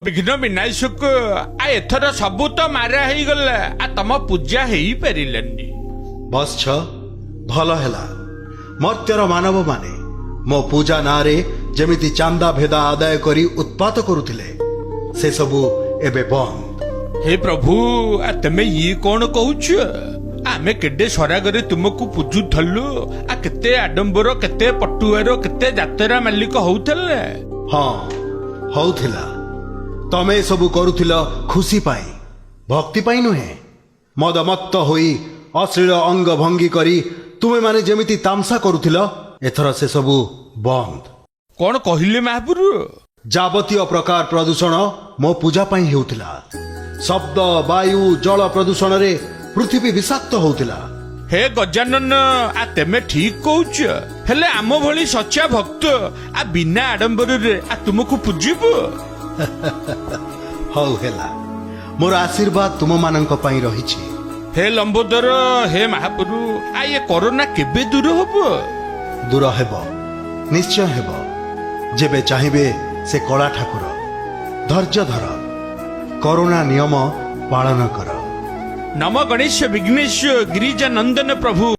विघ्न विनाशक आ एथर सबू तो मारा ही गला आ तम पूजा हेई परिलनी। बस भल हैला मर्त्यर मानव माने मो पूजा नारे जेमिति चांदा भेदा आदाय करी उत्पात करुथिले से सबू एबे बंद। हे प्रभु आ तमे ये कौन कहूछ? आमे केडे सरागरे तुमको पूजु थल्लु आ केते आडंबर केते पटुआर केते जातरा मालिक होउथले। हाँ होउथिला तमे सबू करुथिल खुशी पाई भक्ति पाई नुहे। मदमत्त होई अश्लील अंग भंगी करी तुमे माने जेमिति तामसा करुथिल एथर से सबू बंद। कौन कहिले महापुरु? जाबतीय प्रकार प्रदूषण मो पूजा पाई हेउथिला। शब्द वायु जल प्रदूषण रे पृथ्वी विषाक्त होउथिला। हे गजानन आ तेमे ठीक कहूछ। हेले आम भली सच्चा भक्त आ बिना आडंबर रे आ तुमको पूजिबो। हौ हेला मोर आशीर्वाद तुम मानंक पाई रहिछि। हे लंबोदर हे महापुरु आ ये कोरोना केबे दूर हबो? दूर हेब निश्चय हेब जेबे चाहिबे से कला ठाकुर। धैर्य धर कोरोना नियम पालन कर। नम गणेश विघ्नेश गिरिजा नंदन प्रभु।